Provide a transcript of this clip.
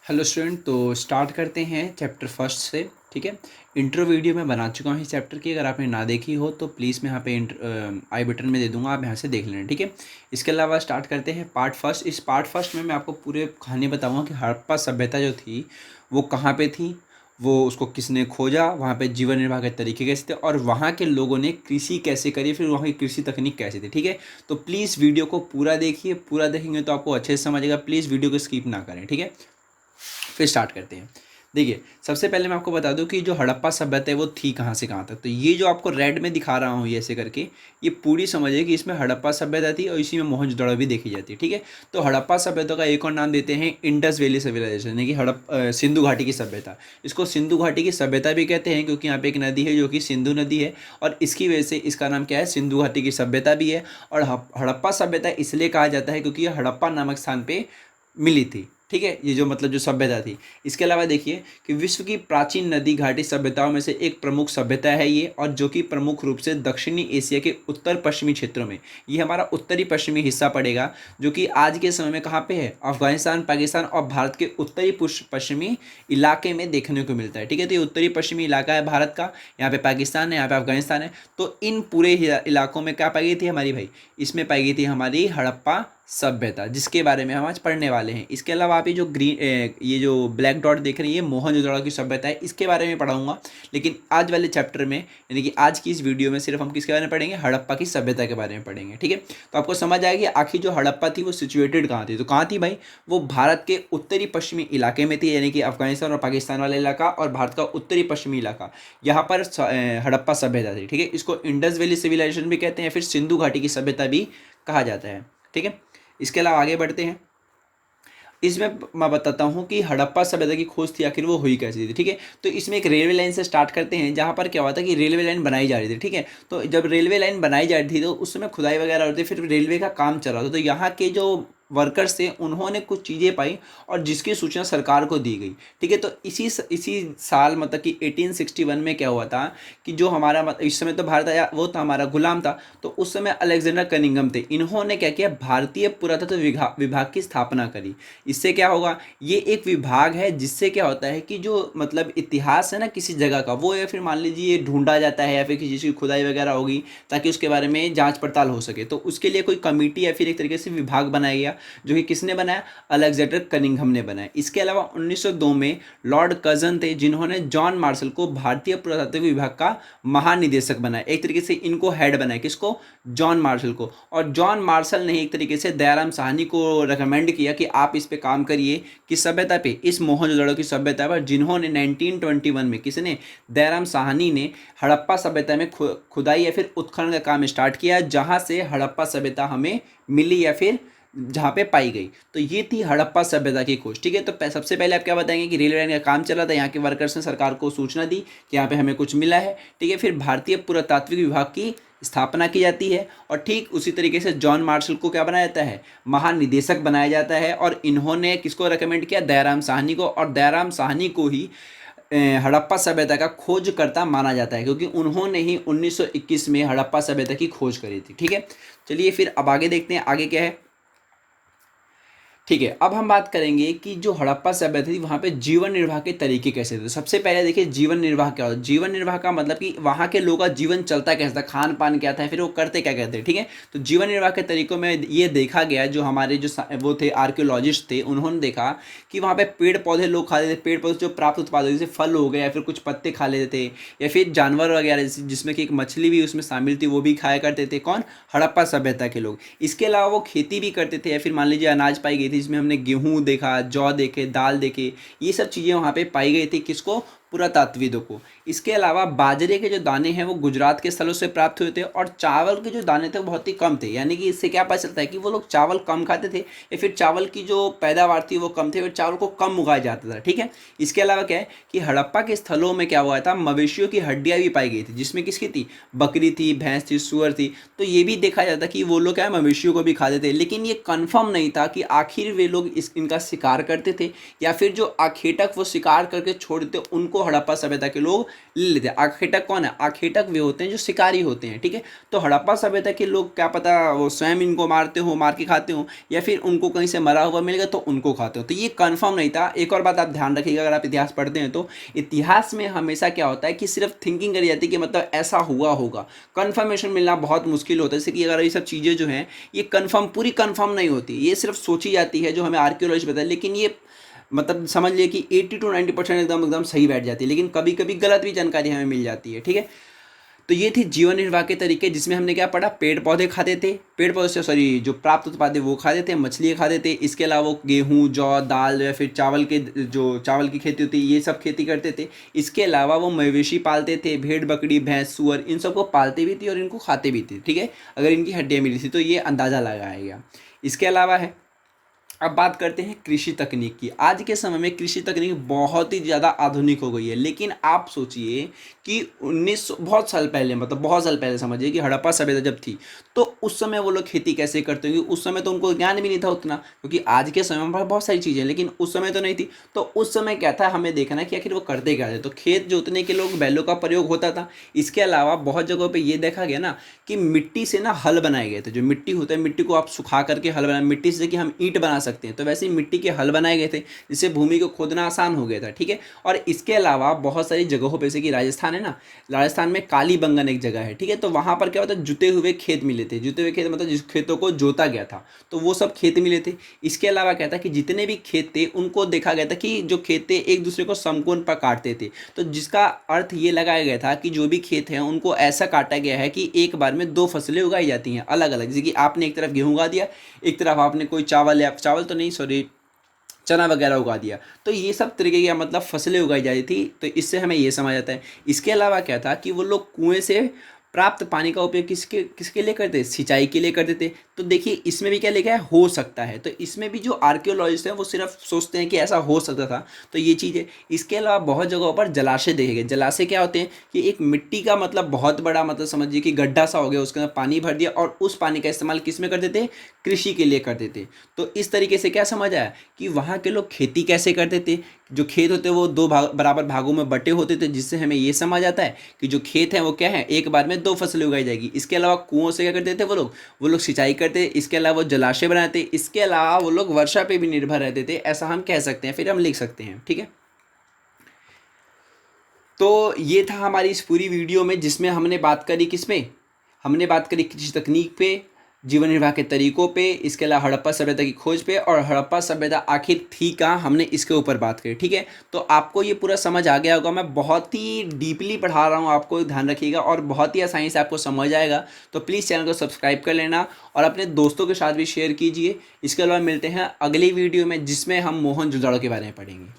Hello student, तो start करते हैं चैप्टर फर्स्ट से। ठीक है। इंट्रो वीडियो मैं बना चुका हूँ इस चैप्टर की। अगर आपने ना देखी हो तो प्लीज़ मैं यहाँ पे आई बटन में दे दूँगा, आप यहाँ से देख लेना। ठीक है। इसके अलावा स्टार्ट करते हैं पार्ट फर्स्ट। इस पार्ट फर्स्ट में मैं आपको पूरे कहानी बताऊँगा कि हड़प्पा सभ्यता जो थी वो कहाँ पे थी, वो उसको किसने खोजा, वहाँ पे जीवन निर्वाह के तरीके कैसे थे और वहाँ के लोगों ने कृषि कैसे करी, फिर वहाँ की कृषि तकनीक कैसी थी। ठीक है। तो प्लीज़ वीडियो को पूरा देखिए, पूरा देखेंगे तो आपको अच्छे से समझेगा। प्लीज़ वीडियो को स्किप ना करें। ठीक है। फिर स्टार्ट करते हैं। देखिए, सबसे पहले मैं आपको बता दूं कि जो हड़प्पा सभ्यता है वो थी कहाँ से कहाँ तक। तो ये जो आपको रेड में दिखा रहा हूँ ये ऐसे करके, ये पूरी समझिए कि इसमें हड़प्पा सभ्यता थी और इसी में मोहनजोदड़ो भी देखी जाती है। ठीक है। तो हड़प्पा सभ्यता का एक और नाम देते हैं इंडस वैली सिविलाइजेशन, यानी कि सिंधु घाटी की सभ्यता। इसको सिंधु घाटी की सभ्यता भी कहते हैं क्योंकि यहाँ पे एक नदी है जो कि सिंधु नदी है, और इसकी वजह से इसका नाम क्या है, सिंधु घाटी की सभ्यता भी है। और हड़प्पा सभ्यता इसलिए कहा जाता है क्योंकि ये हड़प्पा नामक स्थान पे मिली थी। ठीक है। ये जो मतलब जो सभ्यता थी। इसके अलावा देखिए कि विश्व की प्राचीन नदी घाटी सभ्यताओं में से एक प्रमुख सभ्यता है ये, और जो कि प्रमुख रूप से दक्षिणी एशिया के उत्तर पश्चिमी क्षेत्रों में, ये हमारा उत्तरी पश्चिमी हिस्सा पड़ेगा, जो कि आज के समय में कहाँ पे है, अफगानिस्तान, पाकिस्तान और भारत के उत्तरी पश्चिमी इलाके में देखने को मिलता है। ठीक है। तो ये उत्तरी पश्चिमी इलाका है भारत का, यहाँ पे पाकिस्तान है, यहाँ पे अफगानिस्तान है। तो इन पूरे इलाकों में क्या पाई गई थी हमारी भाई, इसमें पाई गई थी हमारी हड़प्पा सभ्यता, जिसके बारे में हम आज पढ़ने वाले हैं। इसके अलावा आप ये जो ब्लैक डॉट देख रहे हैं ये मोहनजोदड़ो की सभ्यता है, इसके बारे में पढ़ाऊंगा। लेकिन आज वाले चैप्टर में, यानी कि आज की इस वीडियो में, सिर्फ हम किसके बारे में पढ़ेंगे, हड़प्पा की सभ्यता के बारे में पढ़ेंगे। ठीक है। तो आपको समझ आएगी आखिर जो हड़प्पा थी वो सिचुएटेड कहाँ थी। तो कहाँ थी भाई, वो भारत के उत्तरी पश्चिमी इलाके में थी, यानी कि अफगानिस्तान और पाकिस्तान वाला इलाका और भारत का उत्तरी पश्चिमी इलाका, यहाँ पर हड़प्पा सभ्यता थी। ठीक है। इसको इंडस वैली सिविलाइजेशन भी कहते हैं, फिर सिंधु घाटी की सभ्यता भी कहा जाता है। ठीक है। इसके अलावा आगे बढ़ते हैं। इसमें मैं बताता हूँ कि हड़प्पा सभ्यता की खोज थी आखिर वो हुई कैसी थी। ठीक है। तो इसमें एक रेलवे लाइन से स्टार्ट करते हैं, जहाँ पर क्या हुआ था कि रेलवे लाइन बनाई जा रही थी। ठीक है। तो जब रेलवे लाइन बनाई जा रही थी तो उस समय खुदाई वगैरह होती थी, फिर रेलवे का काम चल रहा था। तो यहाँ के जो वर्कर्स थे उन्होंने कुछ चीज़ें पाई और जिसकी सूचना सरकार को दी गई। ठीक है। तो इसी साल मतलब कि 1861 में क्या हुआ था कि जो हमारा इस समय तो भारत आया, वो था हमारा गुलाम था। तो उस समय अलेक्जेंडर कनिंघम थे, इन्होंने क्या किया, भारतीय पुरातत्व विभाग की स्थापना करी। इससे क्या होगा, ये एक विभाग है जिससे क्या होता है कि जो मतलब इतिहास है ना किसी जगह का, वो या फिर मान लीजिए ढूंढा जाता है या फिर किसी चीज़ की खुदाई वगैरह होगी ताकि उसके बारे में जांच पड़ताल हो सके। तो उसके लिए कोई कमेटी या फिर एक तरीके से विभाग बनाया गया, जो कि किसने बनाया, अलेक्जेंडर कनिंघम ने बनाया। इसके अलावा 1902 में लॉर्ड कर्जन थे जिन्होंने जॉन मार्शल को भारतीय पुरातत्व विभाग का महानिदेशक बनाया, एक तरीके से इनको हेड बनाया, किसको, जॉन मार्शल को। और जॉन मार्शल ने एक तरीके से दयाराम साहनी को रिकमेंड किया कि आप इस पे काम करिए, किस सभ्यता पे, इस मोहनजोदड़ो की सभ्यता पर, जिन्होंने 1921 में, किसने, दयाराम साहनी ने हड़प्पा सभ्यता में खुदाई या फिर उत्खनन का काम स्टार्ट किया, जहां से हड़प्पा सभ्यता हमें मिली या फिर जहाँ पे पाई गई। तो ये थी हड़प्पा सभ्यता की खोज। ठीक है। तो सबसे पहले आप क्या बताएंगे कि रेलवे लाइन का काम चला था, यहाँ के वर्कर्स ने सरकार को सूचना दी कि यहाँ पे हमें कुछ मिला है। ठीक है। फिर भारतीय पुरातात्विक विभाग की स्थापना की जाती है और ठीक उसी तरीके से जॉन मार्शल को क्या बनाया जाता है, महानिदेशक बनाया जाता है। और इन्होंने किसको रेकमेंड किया, दयाराम साहनी को। और दयाराम साहनी को ही हड़प्पा सभ्यता का खोजकर्ता माना जाता है, क्योंकि उन्होंने ही 1921 में हड़प्पा सभ्यता की खोज करी थी। ठीक है। चलिए फिर अब आगे देखते हैं, आगे क्या है। ठीक है। अब हम बात करेंगे कि जो हड़प्पा सभ्यता थी वहाँ पे जीवन निर्वाह के तरीके कैसे थे। तो सबसे पहले देखिए जीवन निर्वाह क्या होता है। जीवन निर्वाह का मतलब कि वहाँ के लोगों का जीवन चलता कैसा था, खान पान क्या था, फिर वो करते क्या कहते हैं। ठीक है। तो जीवन निर्वाह के तरीकों में ये देखा गया, जो हमारे जो वो थे आर्कियोलॉजिस्ट थे, उन्होंने देखा कि वहाँ पे पेड़ पौधे लोग खाते थे, पेड़ पौधे जो प्राप्त उत्पाद जैसे फल हो गए या फिर कुछ पत्ते खा लेते थे, या फिर जानवर वगैरह जिसमें कि एक मछली भी उसमें शामिल थी, वो भी खाया करते थे। कौन, हड़प्पा सभ्यता के लोग। इसके अलावा वो खेती भी करते थे, या फिर मान लीजिए अनाज पाई गई थी, जिसमें हमने गेहूं देखा, जौ देखे, दाल देखे, ये सब चीज़ें वहाँ पे पाई गई थी, किसको, पुरातात्विदों को। इसके अलावा बाजरे के जो दाने हैं वो गुजरात के स्थलों से प्राप्त हुए थे, और चावल के जो दाने थे वो बहुत ही कम थे। यानी कि इससे क्या पता चलता है कि वो लोग चावल कम खाते थे, या फिर चावल की जो पैदावार थी वो कम थी और चावल को कम उगाया जाता था। ठीक है। इसके अलावा क्या है कि हड़प्पा के स्थलों में क्या हुआ था, मवेशियों की हड्डियां भी पाई गई थी, जिसमें किसकी थी, बकरी थी, भैंस थी, सुअर थी। तो ये भी देखा जाता कि वो लोग क्या है, मवेशियों को भी खाते थे। लेकिन ये कन्फर्म नहीं था कि आखिर वे लोग इनका शिकार करते थे या फिर जो आखेटक वो शिकार करके छोड़ देते उनको उनको हड़प्पा सभ्यता के लोग ले लेते हैं। आखेटक कौन है? आखेटक वे होते हैं जो शिकारी होते हैं, ठीक है। तो हड़प्पा सभ्यता के लोग क्या पता वो स्वयं इनको मारते हो, मार के खाते हो, या फिर उनको कहीं से मरा हुआ मिल गया तो उनको खाते हो। तो ये कन्फर्म नहीं था। एक और बात आप ध्यान रखिएगा, अगर आप इतिहास पढ़ते हैं तो इतिहास में हमेशा क्या होता है कि सिर्फ थिंकिंग करी जाती है कि मतलब ऐसा हुआ होगा, कन्फर्मेशन मिलना बहुत मुश्किल होता है। जैसे कि अगर ये सब चीज़ें जो हैं ये कन्फर्म पूरी कन्फर्म नहीं होती, ये सिर्फ सोची जाती है जो हमें आर्कियोलॉजी बताए, लेकिन ये मतलब समझ लिए कि 80 to 90% एकदम एकदम सही बैठ जाती है, लेकिन कभी कभी गलत भी जानकारी हमें मिल जाती है, ठीक है। तो ये थी जीवन निर्वाह के तरीके, जिसमें हमने क्या पढ़ा? पेड़ पौधे खाते थे, पेड़ पौधे से सॉरी जो प्राप्त उत्पाद है वो खाते थे, मछलियाँ खाते थे, इसके अलावा वो गेहूँ, जौ, दाल या फिर चावल के जो चावल की खेती होती है ये सब खेती करते थे। इसके अलावा वो मवेशी पालते थे, भेड़ बकरी भैंस सूअर, इन सबको पालते भी थे और इनको खाते भी थे, ठीक है। अगर इनकी हड्डियाँ मिली थी तो ये अंदाज़ा लगाया गया। इसके अलावा है, अब बात करते हैं कृषि तकनीक की। आज के समय में कृषि तकनीक बहुत ही ज़्यादा आधुनिक हो गई है, लेकिन आप सोचिए कि 1900 बहुत साल पहले, मतलब बहुत साल पहले समझिए कि हड़प्पा सभ्यता जब थी तो उस समय वो लोग खेती कैसे करते होंगे। उस समय तो उनको ज्ञान भी नहीं था उतना, क्योंकि आज के समय में बहुत सारी चीज़ें, लेकिन उस समय तो नहीं थी। तो उस समय क्या था, हमें देखना कि आखिर वो करते क्या थे। तो खेत जोतने के लोग बैलों का प्रयोग होता था। इसके अलावा बहुत जगहों पर ये देखा गया ना कि मिट्टी से ना हल बनाए गए थे। जो मिट्टी होता है, मिट्टी को आप सुखा करके हल बना, मिट्टी से कि हम ईंट बना सकते हैं, तो वैसे ही मिट्टी के हल बनाए गए थे जिससे भूमि को खोदना आसान हो गया था, ठीक है। और इसके अलावा बहुत सारी जगहों पे, जैसे कि राजस्थान है ना, राजस्थान में कालीबंगन एक जगह है, ठीक है। तो वहाँ पर क्या होता है, जुते हुए खेत मिले थे। जुते हुए खेत मतलब जिस खेतों को जोता गया था, तो वो सब खेत मिले थे। इसके अलावा क्या था कि जितने भी खेत थे उनको देखा गया था कि जो खेत थे एक दूसरे को समकोण पर काटते थे। तो जिसका अर्थ ये लगाया गया था कि जो भी खेत हैं उनको ऐसा काटा गया है कि एक बार में दो फसलें उगाई जाती हैं अलग अलग। जैसे कि आपने एक तरफ गेहूँ उगा दिया, एक तरफ आपने कोई चावल, या चावल तो नहीं सॉरी चना वगैरह उगा दिया। तो ये सब तरीके की मतलब फसलें उगाई जाती थी। तो इससे हमें ये समझ आता है। इसके अलावा क्या था कि वो लोग कुएं से प्राप्त पानी का उपयोग किसके किसके लिए करते थे? सिंचाई के लिए करते थे। तो देखिए इसमें भी क्या लिखा है, हो सकता है। तो इसमें भी जो आर्कियोलॉजिस्ट हैं वो सिर्फ सोचते हैं कि ऐसा हो सकता था, तो ये चीज़ है। इसके अलावा बहुत जगहों पर जलाशय देखे गए। जलाशय क्या होते हैं कि एक मिट्टी का मतलब बहुत बड़ा, मतलब समझिए कि गड्ढा सा हो गया, उसके अंदर पानी भर दिया और उस पानी का इस्तेमाल किस में करते थे? कृषि के लिए करते थे। तो इस तरीके से क्या समझ आया कि वहाँ के लोग खेती कैसे करते थे। जो खेत होते वो दो बराबर भागों में बटे होते थे, जिससे हमें ये समझ आता है कि जो खेत हैं वो क्या है, एक बार में दो फसलें उगाई जाएगी। इसके अलावा कुओं से क्या करते थे वो लोग सिंचाई करते। इसके अलावा वो जलाशय बनाते। इसके अलावा वो लोग वर्षा पे भी निर्भर रहते थे, ऐसा हम कह सकते हैं, फिर हम लिख सकते हैं, ठीक है। तो ये था हमारी इस पूरी वीडियो में, जिसमें हमने बात करी किसमें, हमने बात करी कृषि तकनीक पे, जीवन निर्वाह के तरीकों पे, इसके अलावा हड़प्पा सभ्यता की खोज पे, और हड़प्पा सभ्यता आखिर थी कहाँ, हमने इसके ऊपर बात करी, ठीक है। तो आपको ये पूरा समझ आ गया होगा। मैं बहुत ही डीपली पढ़ा रहा हूँ, आपको ध्यान रखिएगा, और बहुत ही आसानी से आपको समझ आएगा। तो प्लीज़ चैनल को सब्सक्राइब कर लेना और अपने दोस्तों के साथ भी शेयर कीजिए। इसके अलावा मिलते हैं अगली वीडियो में, जिसमें हम मोहनजोदड़ो के बारे में पढ़ेंगे।